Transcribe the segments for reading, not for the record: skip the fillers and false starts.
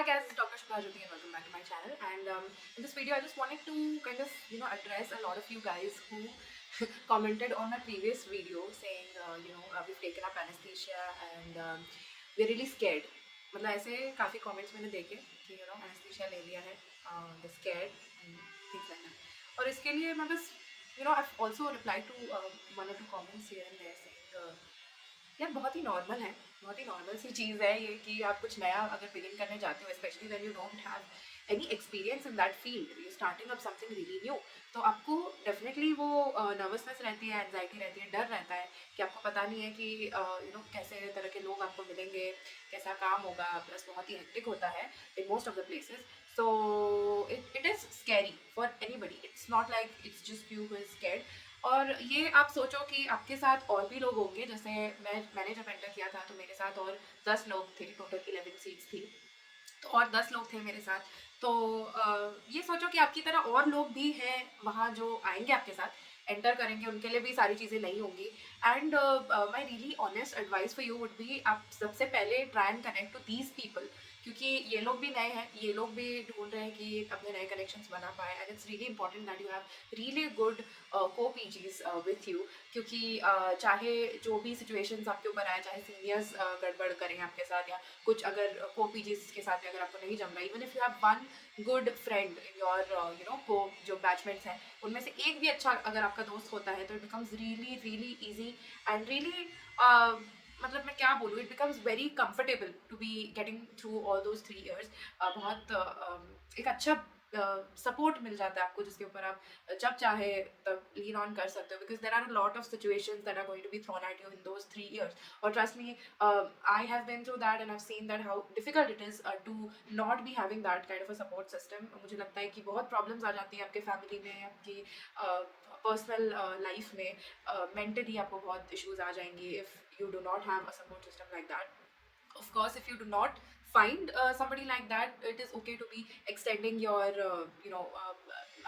guys, it's Dr. Shubhajyoti and welcome back to my channel. And in this video, I just wanted to kind of address a lot of you guys who commented on my previous video saying we've taken up anesthesia and we're really scared. मतलब ऐसे काफ़ी comments मैंने देखे कि anesthesia ले लिया है, they're scared and things like that. और इसके लिए मैं बस I've also replied to one or two comments here and there saying यार बहुत ही नॉर्मल है, बहुत ही नॉर्मल सी चीज़ है ये कि आप कुछ नया अगर बिगिन करने जाते हो, specially when you don't have any experience in that field, you starting up something really new, तो आपको डेफिनेटली वो नर्वसनेस रहती है, एंजाइटी रहती है, डर रहता है कि आपको पता नहीं है कि कैसे तरह के लोग आपको मिलेंगे, कैसा काम होगा, प्लस बहुत ही हेक्टिक होता है in most of the places. So it is scary for anybody, it's not like it's just you who is scared. और ये आप सोचो कि आपके साथ और भी लोग होंगे, जैसे मैंने जब एंटर किया था तो मेरे साथ और 10 लोग थे, टोटल 11 सीट्स थी, तो और 10 लोग थे मेरे साथ. तो ये सोचो कि आपकी तरह और लोग भी हैं वहाँ जो आएंगे आपके साथ, एंटर करेंगे, उनके लिए भी सारी चीज़ें नहीं होंगी. And my really honest advice for you would be, आप सबसे पहले try and connect to these people, क्योंकि ये लोग भी नए हैं, ये लोग भी ढूंढ रहे हैं कि अपने नए कनेक्शंस बना पाए. And it's really important that you have really good को पीजीज विथ यू, क्योंकि चाहे जो भी सिचुएशंस आपके ऊपर आए, चाहे सीनियर्स गड़बड़ करें आपके साथ, या कुछ अगर को पीजीज के साथ अगर आपको नहीं जम रहा, even if you have one good friend in your को जो बैचमेट्स हैं, उनमें से एक भी अच्छा अगर आपका दोस्त होता है, तो it becomes really really easy and really मतलब मैं क्या बोलूँ, it becomes very comfortable to be getting through all those 3 years. बहुत एक अच्छा सपोर्ट मिल जाता है आपको, जिसके ऊपर आप जब चाहे तब लीन ऑन कर सकते हो, because there are a lot of situations that are going to be thrown at you in those 3 years. और trust me, I have been through that and I have seen that how difficult it is to not be having that kind of a support system. मुझे लगता है कि बहुत problems आ जाती हैं आपके family में, आपकी पर्सनल लाइफ में, मेंटली आपको बहुत इश्यूज आ जाएंगी if you do not have a support system like that. Of course, if you do not find somebody like that, it is okay to be extending your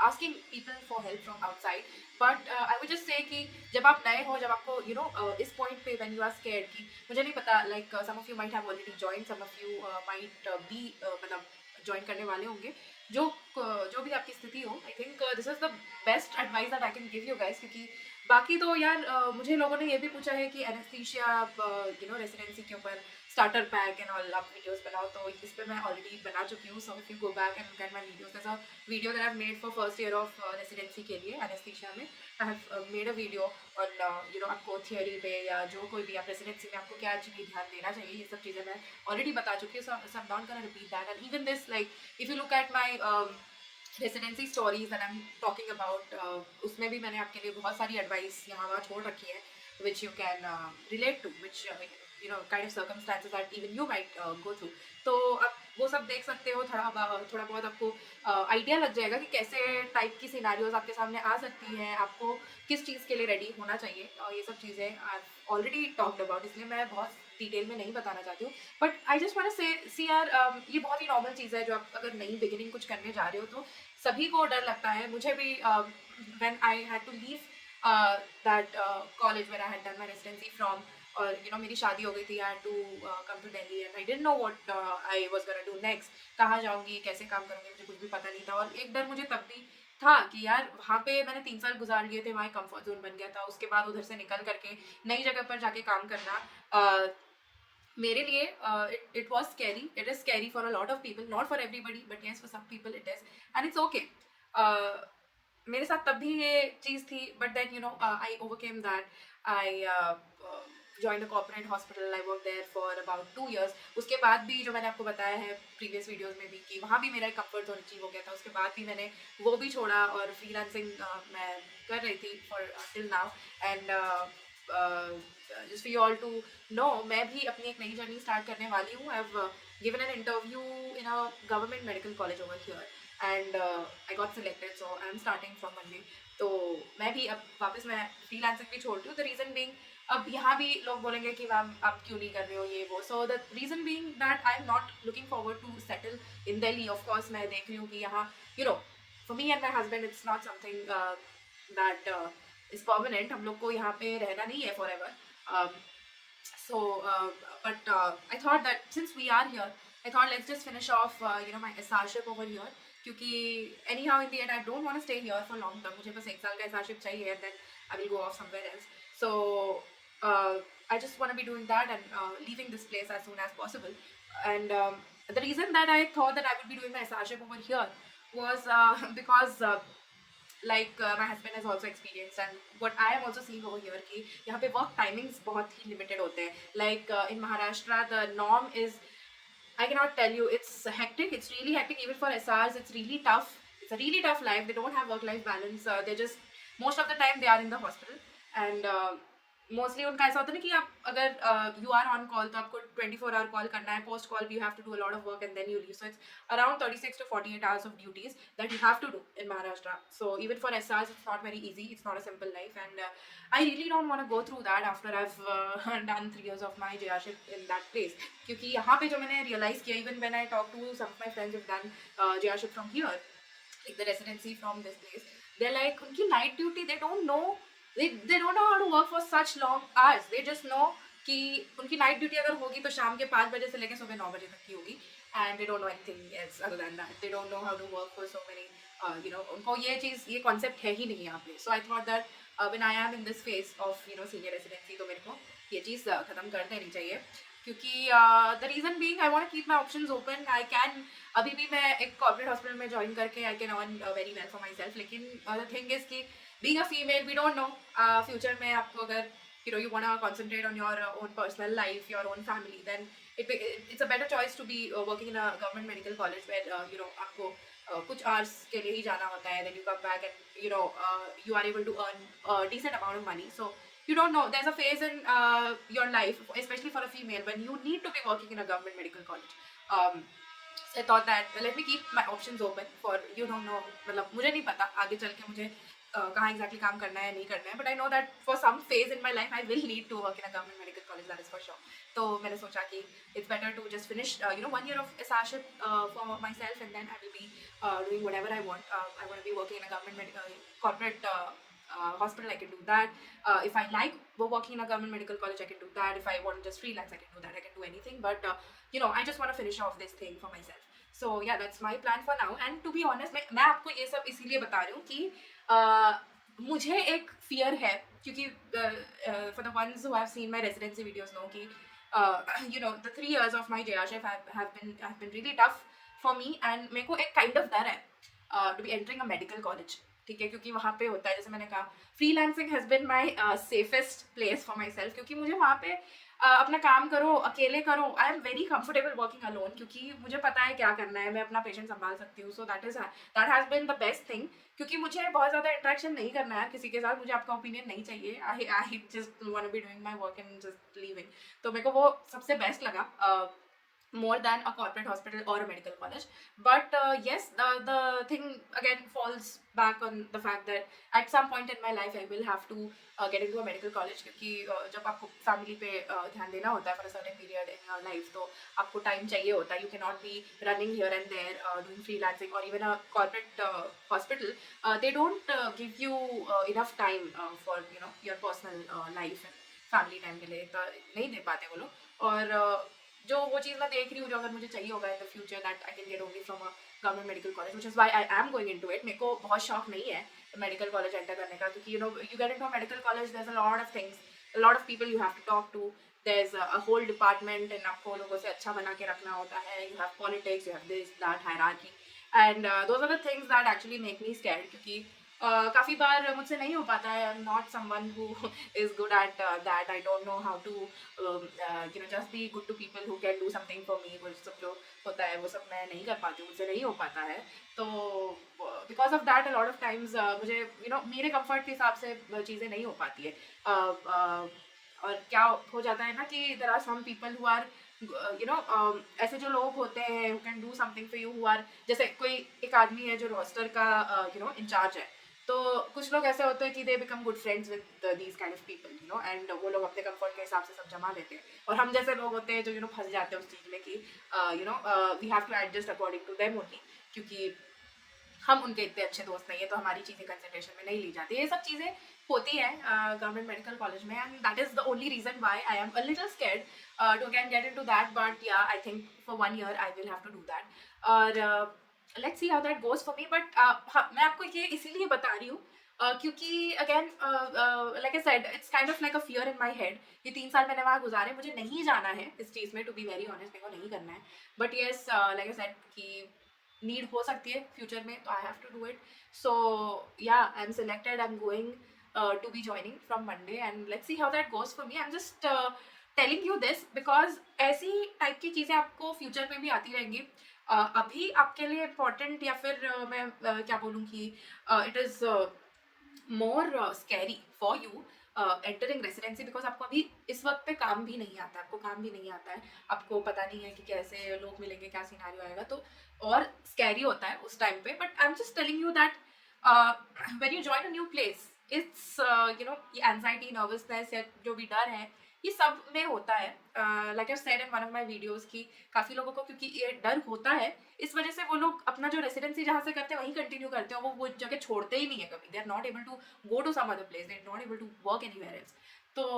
asking people for help from outside. But I would just say कि जब आप नए हो, जब आपको इस point पे when you are scared कि मुझे नहीं पता, like some of you might have already joined, some of you might be मतलब ज्वाइन करने वाले होंगे, जो भी आपकी स्थिति हो, I think this is the best advice that I can give you guys. क्योंकि बाकी तो यार मुझे लोगों ने ये भी पूछा है कि एनेस्थीसिया आप रेसिडेंसी के ऊपर स्टार्टर पैक एंड ऑल आप वीडियोस बनाओ, तो इस पे मैं ऑलरेडी बना चुकी हूँ. So if you go back and look at my videos, there is a video that I have made for first year of residency के लिए एनेस्थीसिया में. I have made a video on आपको theory पे या जो कोई भी आप रेसिडेंसी में आपको क्या चीज़ ध्यान देना चाहिए, ये सब चीज़ें मैं ऑलरेडी बता चुकी हूँ. So I am not gonna repeat that. And even this, like if you look at my residency stories that I am talking about, उसमें भी मैंने आपके लिए बहुत सारी एडवाइस यहाँ वहाँ छोड़ रखी है, which you can relate to, which kind of circumstances that even you might go through. तो आप वो सब देख सकते हो, थोड़ा बहुत आपको आइडिया लग जाएगा कि कैसे टाइप की सिनारियोज आपके सामने आ सकती हैं, आपको किस चीज़ के लिए रेडी होना चाहिए. और ये सब चीज़ें आई ऑलरेडी टॉक्ड अबाउट, इसलिए मैं बहुत डिटेल में नहीं बताना चाहती हूँ. But I just want to say see यार, ये बहुत ही नॉर्मल चीज़ है, जो आप अगर नई बिगिनिंग कुछ करने जा रहे हो तो सभी को डर लगता है. मुझे भी when I had to leave that college where I had done my residency from, और मेरी शादी हो गई थी, I had to come to Delhi and I didn't know what I was gonna do next. कहाँ जाऊँगी, कैसे काम करूँगी, मुझे कुछ भी पता नहीं था. और एक डर मुझे तब भी था कि यार वहाँ पे मैंने 3 साल गुजार लिए थे, वहाँ कंफर्ट जोन बन गया था. उसके बाद उधर से निकल करके नई जगह पर जाके काम करना मेरे लिए it was scary. It is scary for a lot of people, not for everybody, but yes, for some people it is, and it's okay. मेरे साथ तब भी ये चीज़ थी, but then I overcame that. I joined a corporate hospital. I worked there for about 2 years. उसके बाद भी जो मैंने आपको बताया है प्रीवियस वीडियोस में भी कि वहाँ भी मेरा एक कंफर्ट जोन अचीव हो गया था. उसके बाद भी मैंने वो भी छोड़ा और फ्रीलांसिंग मैं कर रही थी for till now. And just for you all to know, मैं भी अपनी एक नई जर्नी स्टार्ट करने वाली हूँ. I have given an interview in a government medical college over here and I got selected, so I'm starting from Monday. तो मैं भी अब वापस मैं फ्रीलांसिंग भी छोड़ रही हूँ. द रीज़न बीइंग, अब यहाँ भी लोग बोलेंगे कि मैम आप क्यों नहीं कर रहे हो ये वो. So the reason being that I am not looking forward to settle in Delhi. Of course मैं देख रही हूँ कि यहाँ for me and my husband it's not something that is permanent. हम लोग को यहाँ पे रहना नहीं है forever. So but I thought that since we are here, I thought let's just finish off my SRship over here, क्योंकि anyhow in the end I don't want to stay here for long term. मुझे बस 1 साल का SRship चाहिए and then I will go off somewhere else. So I just want to be doing that and leaving this place as soon as possible. And the reason that I thought that I would be doing my SRship over here was because my husband has also experienced and what I am also seeing over here कि यहाँ पे work timings बहुत ही limited होते हैं. In Maharashtra the norm is, I cannot tell you, it's hectic. It's really hectic. Even for SRs, it's really tough. It's a really tough life. They don't have work-life balance. They just, most of the time, they are in the hospital. And mostly उनका ऐसा होता है ना कि आप अगर you are on call तो आपको 24 hour call करना है. Post call you have to do a lot of work and then you leave. So it's around 36 to 48 hours of duties that you have to do in Maharashtra. So even for SRs, it's not very easy. It's not a simple life. And I really don't want to go through that after I've done 3 years of my JRship in that place. क्योंकि यहाँ पे जो मैंने realize किया, even when I talk to some of my friends who've done JRship from here, like the residency from this place, they're like, उनकी night duty, they don't know, they don't know how to work for such long hours. They just know कि उनकी night duty अगर होगी तो शाम के 5 बजे से लेकर सुबह 9 बजे तक की होगी, and they don't know anything else other than that. They don't know how to work for so many, उनको ये concept है ही नहीं यहाँ पे. So I thought that when I am in this phase of senior residency, तो मेरे को ये चीज़ ख़त्म कर देनी चाहिए, क्योंकि the reason being I want to keep my options open. I can अभी भी मैं एक corporate hospital में join करके I can earn very well for myself. लेकिन the thing is कि being a female, we don't know future में आपको अगर you want to concentrate on your own personal life, your own family, then it's a better choice to be working in a government medical college where आपको कुछ hours के लिए ही जाना होता है, then you come back and you are able to earn a decent amount of money. So you don't know, there's a phase in your life, especially for a female, when you need to be working in a government medical college. So I thought that let me keep my options open for, you don't know, मतलब मुझे नहीं पता आगे चल के मुझे कहाँ exactly काम करना है नहीं करना है, but I know that for some phase in my life I will need to work in a government medical college, that is for sure. तो मैंने सोचा कि it's better to just finish 1 year of SRship for myself, and then I will be doing whatever I want. I want to be working in a government corporate hospital, I can do that. If I like working in a government medical college, I can do that. If I want to just freelance, I can do that. I can do anything. But I just want to finish off this thing for myself. So yeah, that's my plan for now. And to be honest, मैं आपको ये सब इसीलिए बता रही हूँ कि मुझे एक fear है, क्योंकि for the ones who have seen my residency videos know कि the 3 years of my JRship have been really tough for me, and मेरे को एक kind of डर है to be entering a medical college. ठीक है, क्योंकि वहाँ पे होता है, जैसे मैंने कहा, freelancing has been my safest place for my self, क्योंकि मुझे वहाँ पे अपना काम करो, अकेले करो, I am very comfortable working alone, क्योंकि मुझे पता है क्या करना है, मैं अपना पेशेंट संभाल सकती हूँ. So that has been the best thing, क्योंकि मुझे बहुत ज़्यादा इंटरेक्शन नहीं करना है किसी के साथ, मुझे आपका ओपिनियन नहीं चाहिए. I just want to be doing my work and just leaving. तो मेरे को वो सबसे बेस्ट लगा, more than a corporate hospital or a medical college. But yes, the thing again falls back on the fact that at some point in my life I will have to get into a medical college, क्योंकि जब आपको family पे ध्यान देना होता है for a certain period in your life, तो आपको time चाहिए होता है. You cannot be running here and there doing freelancing, or even a corporate hospital. They don't give you enough time for your personal life and family time के लिए नहीं दे पाते वो लोग. और जो वो चीज़ मैं देख रही हूँ, जो अगर मुझे चाहिए होगा in the future, that I can get only from a government medical college, which is why I am going into it. मेरे को बहुत शौक नहीं है मेडिकल कॉलेज एंटर करने का, क्योंकि you get into a medical college, there is a lot of things, a lot of people you have to talk to, there is a whole department, and आपको लोगों से अच्छा बना के रखना होता है. You have politics, you have this that hierarchy, and those are the things that actually make me scared, क्योंकि काफ़ी बार मुझसे नहीं हो पाता है. I am not someone who is good at that. I don't know how to just be good to people who can do something for me. वो सब जो होता है वो सब मैं नहीं कर पाती हूँ, मुझसे नहीं हो पाता है. तो because of that a lot of times मुझे मेरे कंफर्ट के हिसाब से चीज़ें नहीं हो पाती है. और क्या हो जाता है ना कि there are some people who are ऐसे जो लोग होते हैं who can do something for you, who are, जैसे कोई एक आदमी है जो रोस्टर का इंचार्ज है, तो कुछ लोग ऐसे होते हैं कि they become good friends with these kind of people, and वो लोग अपने कंफर्ट के हिसाब से सब जमा लेते हैं. और हम जैसे लोग होते हैं जो फंस जाते हैं उस चीज़ में कि we have to adjust according to them only, क्योंकि हम उनके इतने अच्छे दोस्त नहीं है, तो हमारी चीज़ें कंसिडरेशन में नहीं ली जाती. ये सब चीज़ें होती है गवर्नमेंट मेडिकल कॉलेज में, and that is the only reason why I am a little scared to again get into that, but yeah I think for 1 year I will have to do that. और let's see how that goes for me, but हाँ, मैं आपको ये इसीलिए बता रही हूँ क्योंकि again like I said, it's kind of like a fear in my head. ये 3 साल मैंने वहाँ गुजारे, मुझे नहीं जाना है इस चीज़ में, टू बी वेरी ऑनेस्ट, मेरे को नहीं करना है। But yes, like I said कि नीड हो सकती है फ्यूचर में, तो I have to do it. So yeah, I am selected, I am going to be joining from Monday, and let's see how that goes for me. I'm just telling you this because ऐसी type की चीज़ें आपको future में भी आती रहेंगी। अभी आपके लिए इम्पॉर्टेंट, या फिर मैं क्या बोलूँ कि it is more scary for you entering residency, because आपको अभी इस वक्त पे काम भी नहीं आता है, आपको काम भी नहीं आता है, आपको पता नहीं है कि कैसे लोग मिलेंगे, क्या सिनारियो आएगा, तो और स्कैरी होता है उस टाइम पे। But I am just telling you that when you join a new place, it's you know, ये एंजाइटी, नर्वसनेस या जो भी डर है, ये सब में होता है। Like I said in one of my videos की काफ़ी लोगों को क्योंकि ये डर होता है, इस वजह से वो लोग अपना जो रेसिडेंसी जहाँ से करते हैं वहीं कंटिन्यू करते हैं, वो जगह छोड़ते ही नहीं है कभी। They are not able to go to some other place, they are not able to work anywhere else. तो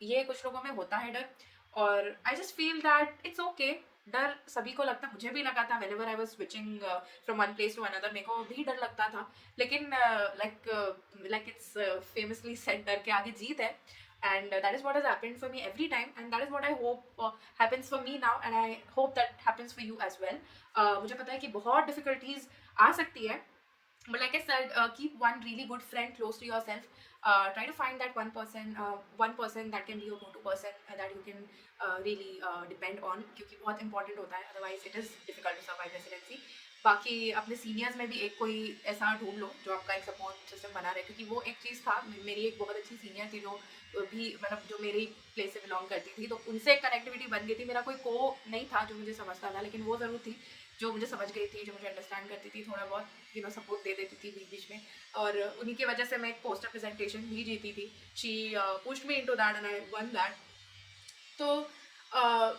ये कुछ लोगों में होता है डर, और I just feel that it's okay. डर सभी को लगता है, मुझे भी लगा था whenever I was switching from one place to another, मेरे को भी डर लगता था। लेकिन लाइक इट्स फेमसली सेड, डर के आगे जीत है, and that is what has happened for me every time, and that is what I hope happens for me now, and I hope that happens for you as well. मुझे पता है कि बहुत difficulties आ सकती है, but like I said, keep one really good friend close to yourself. Try to find that one person that can be your go-to person, that you can really depend on, क्योंकि बहुत important होता है, otherwise it is difficult to survive residency. बाकी अपने seniors में भी एक कोई ऐसा ढूंढ लो जो आपका एक सपोर्ट सिस्टम बना रहे, क्योंकि वो एक चीज़ था, मेरी एक बहुत अच्छी सीनियर थी जो भी मतलब जो मेरी प्लेस से बिलोंग करती थी, तो उनसे एक कनेक्टिविटी बन गई थी। मेरा कोई को नहीं था जो मुझे समझता था, लेकिन वो ज़रूर थी जो मुझे समझ गई थी, जो मुझे अंडरस्टैंड करती थी, थोड़ा बहुत यू नो सपोर्ट दे देती थी बीच बीच में, और उन्हीं की वजह से मैं एक पोस्टर प्रेजेंटेशन भी जीती थी। She pushed me into that and I one that. तो uh,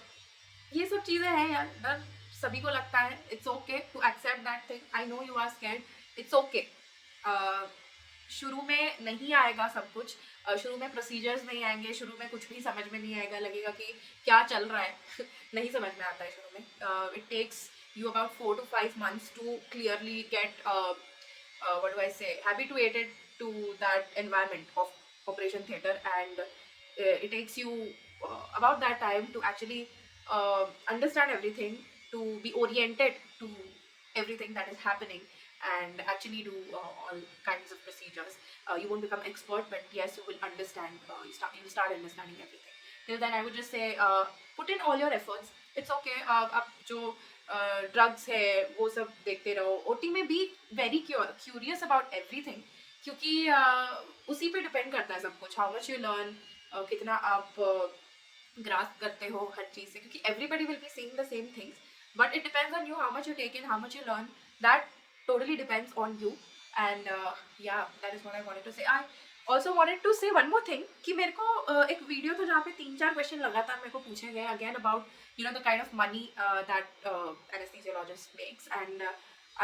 ये सब चीज़ें हैं यार, डर सभी को लगता है। It's okay to accept that thing, I know you are scared, it's okay. शुरू में नहीं आएगा सब कुछ, शुरू में प्रोसीजर्स नहीं आएंगे, शुरू में कुछ भी समझ में नहीं आएगा, लगेगा कि क्या चल रहा है नहीं समझ में आता है शुरू में। It takes you about 4 to 5 months to clearly get what do I say, habituated to that environment of operation theater, and it takes you about that time to actually understand everything, to be oriented to everything that is happening, and actually do all kinds of procedures. You won't become expert, but yes, you will understand. You start understanding everything. Till then, I would just say, put in all your efforts. It's okay. अब जो drugs है वो सब देखते रहो, OT में be very curious about everything, क्योंकि उसी पे डिपेंड करता है सब कुछ, हाउ मच यू लर्न, कितना आप ग्रास्प करते हो हर चीज़ से, क्योंकि everybody will be seeing the same things, but it depends on you, how much you take in, how much you learn, that totally depends on you. And yeah, that is what I wanted to say. I also wanted to say one more thing कि मेरे को एक video था जहाँ पे 3-4 question लगातार मेरे को पूछे गए again about you know the kind of money that anesthesiologist makes, and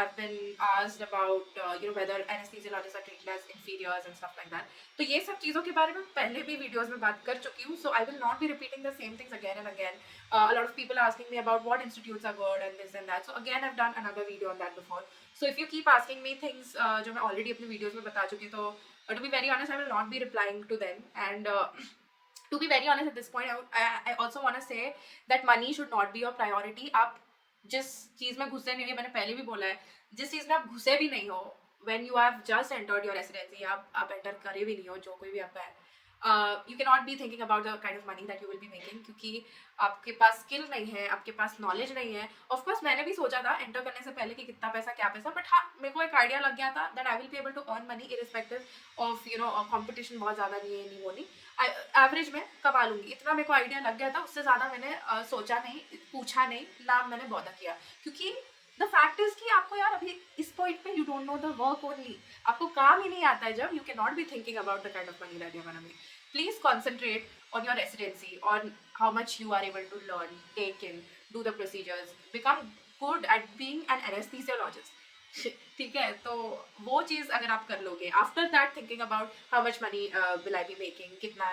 I've been asked about you know whether anesthesiologists are treated as inferiors and stuff like that. तो ये सब चीज़ों के बारे में पहले भी वीडियोस में बात कर चुकी हूँ, so I will not be repeating the same things again and again. A lot of people are asking me about what institutes are good and this and that, so again I've done another video on that before. So if you keep asking me things जो मैं already अपने videos में बता चुकी हूँ, तो to be very honest, I will not be replying to them. And to be very honest, at this point, I also want to say that money should not be your priority. आप जिस चीज़ में घुसे नहीं हो, मैंने पहले भी बोला है, जिस चीज़ में आप घुसे भी नहीं हो, when you have just entered your residency, आप enter करे भी नहीं हो, जो कोई भी आपका है, you cannot be thinking about the kind of money that you will be making, क्योंकि आपके पास स्किल नहीं है, आपके पास नॉलेज नहीं है. ऑफ कोर्स मैंने भी सोचा था एंटर करने से पहले कि कितना पैसा क्या पैसा, बट हाँ मेरे को एक आइडिया लग गया था that I will be able to earn money irrespective of you know competition बहुत ज़्यादा नहीं है, नहीं वो नहीं, एवरेज में कमा लूँगी, इतना मेरे को आइडिया लग गया था. उससे ज़्यादा मैंने सोचा नहीं, पूछा नहीं, ना मैंने बॉदर किया, क्योंकि द फैक्ट इज कि आपको यार अभी इस पॉइंट पे you don't know the work only, आपको काम ही नहीं आता है जब, you can not be thinking about the kind of money that you are gonna make. Please concentrate on your residency, on how much you are able to learn, take in, do the procedures, become good at being an anesthesiologist. ठीक है, तो वो चीज़ अगर आप कर लोगे, after that thinking about how much money will I be making, कितना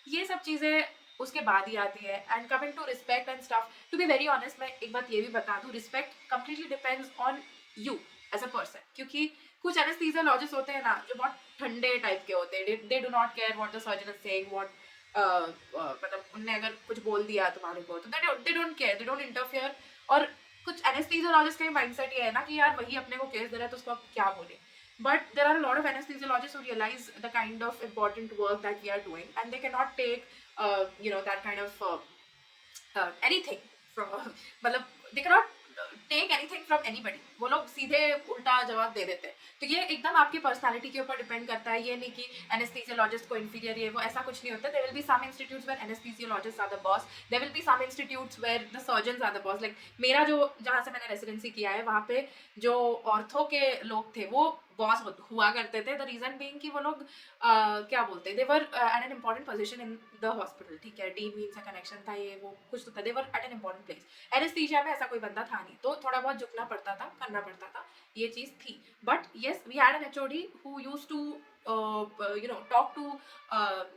ये सब चीज़ें उसके बाद ही आती है. And coming to respect and stuff, to be very honest, मैं एक बात ये भी बता दूँ, respect completely depends on you as a person. क्योंकि कुछ एनेस्थीसियोलॉजिस्ट होते हैं ना जो बहुत ठंडे टाइप के होते हैं. They do not care what the surgeon is saying, what मतलब उनने अगर कुछ बोल दिया तुम्हारे को तो they don't care, they don't interfere. और कुछ एनेस्थीसियोलॉजिस्ट का माइंडसेट ये है ना कि यार वही अपने को केस दे रहा है तो उसको आप क्या बोले. But there are a lot of anesthesiologists who realize the kind of important work that we are doing, and they cannot take, that kind of anything from, मतलब they cannot take anything from anybody. वो लोग सीधे उल्टा जवाब दे देते हैं. तो ये एकदम आपकी पर्सनालिटी के ऊपर डिपेंड करता है. ये नहीं कि एनेस्थीसियोलॉजिस्ट को इन्फीरियर ये वो ऐसा कुछ नहीं होता. There will be some institutes where anaesthesiologists are the boss, there will be some institutes where the surgeons are the boss. Like मेरा जो जहाँ से मैंने रेसिडेंसी किया है वहाँ पे जो ऑर्थो के लोग थे वो बॉस हुआ करते थे. द रीजन बीइंग कि वो लोग क्या बोलते हैं, they were at an important position in the hospital. ठीक है, डीन वीन से कनेक्शन था, ये वो कुछ तो था. They were at an important place. Anaesthesia में ऐसा कोई बंदा था नहीं, तो थोड़ा बहुत झुकना पड़ता था, करना पड़ता था, ये चीज़ थी. But yes, we had an HOD who used to talk to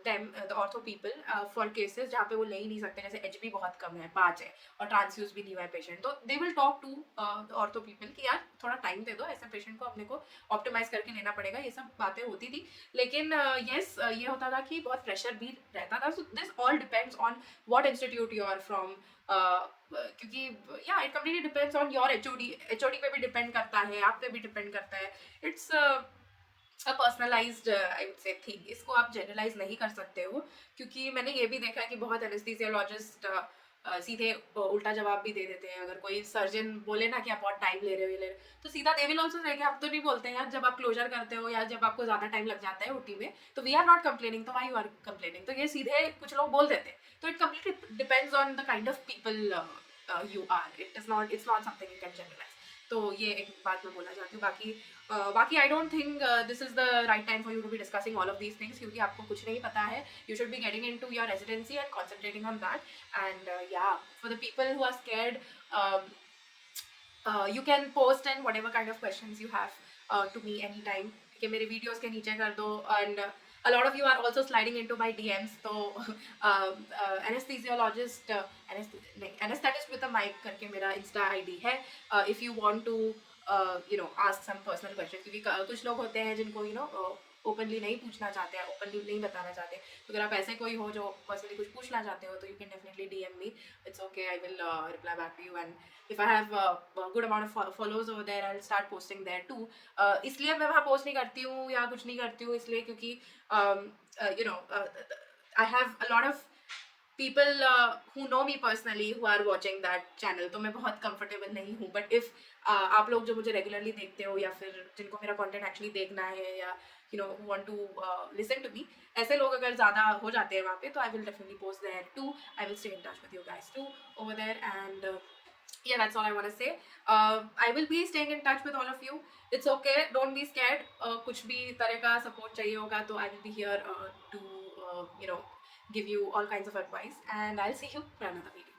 them, the ortho people, for cases जहाँ पे वो ले ही नहीं सकते, जैसे HB बहुत कम है, 5 है और ट्रांसफ्यूज भी नहीं हुआ है पेशेंट, तो they will talk to the ortho people कि यार थोड़ा टाइम दे दो, ऐसे पेशेंट को अपने को ऑप्टिमाइज करके लेना पड़ेगा. ये सब बातें होती थी. लेकिन येस, ये होता था कि बहुत प्रेशर भी रहता था. So this all depends on what institute you are from. क्योंकि या it completely depends on your HOD पे भी डिपेंड करता है, आप पे भी डिपेंड करता है. It's a personalised I would say thing. इसको आप जनरलाइज नहीं कर सकते हो, क्योंकि मैंने ये भी देखा है कि बहुत एनेस्थीसियोलॉजिस्ट सीधे उल्टा जवाब भी दे देते हैं. अगर कोई सर्जन बोले ना कि आप बहुत टाइम ले रहे हो, ये ले रहे हो, तो सीधा दे विल ऑल्सो से कि आप तो नहीं बोलते हैं यार, जब आप क्लोजर करते हो या जब आपको ज़्यादा टाइम लग जाता है ओटी में, तो वी आर नॉट कंप्लेनिंग, तो वाई यू आर कंप्लेनिंग. तो ये सीधे कुछ लोग बोल देते हैं. तो it completely depends on the kind of people you are. It's not something you can generalise. तो ये एक बात मैं बोलना चाहती हूँ. बाकी I don't think this is the right time for you to be discussing all of these things, क्योंकि आपको कुछ नहीं पता है. You should be getting into your residency and concentrating on that. And yeah, for the people who are scared, you can post and whatever kind of questions you have to me anytime. कि मेरे videos के नीचे कर दो. And a lot of you are also sliding into my DMs. तो anesthesiologist, anesthetist with a mic करके मेरा Insta ID है. If you want to ask some personal questions, क्योंकि कुछ लोग होते हैं जिनको ओपनली नहीं पूछना चाहते हैं, ओपनली नहीं बताना चाहते. तो अगर आप ऐसे कोई हो जो पर्सनली कुछ पूछना चाहते हो, तो you can definitely DM me. It's okay, I will reply back to you. And if I have a good amount of followers over there, I'll start posting there too. इसलिए मैं वहाँ पोस्ट नहीं करती हूँ या कुछ नहीं करती हूँ, इसलिए क्योंकि I have a lot of people who know me personally who are watching that channel, तो मैं बहुत comfortable नहीं हूँ. But if आप लोग जो मुझे regularly देखते हो या फिर जिनको मेरा content actually देखना है या who want to listen to me, ऐसे लोग अगर ज़्यादा हो जाते हैं वहाँ पे, तो I will definitely post there too. I will stay in touch with you guys too over there. And yeah, that's all I want to say. I will be staying in touch with all of you. It's okay, don't be scared. कुछ भी तरह का support चाहिए होगा तो I will be here to give you all kinds of advice, and I'll see you for another video.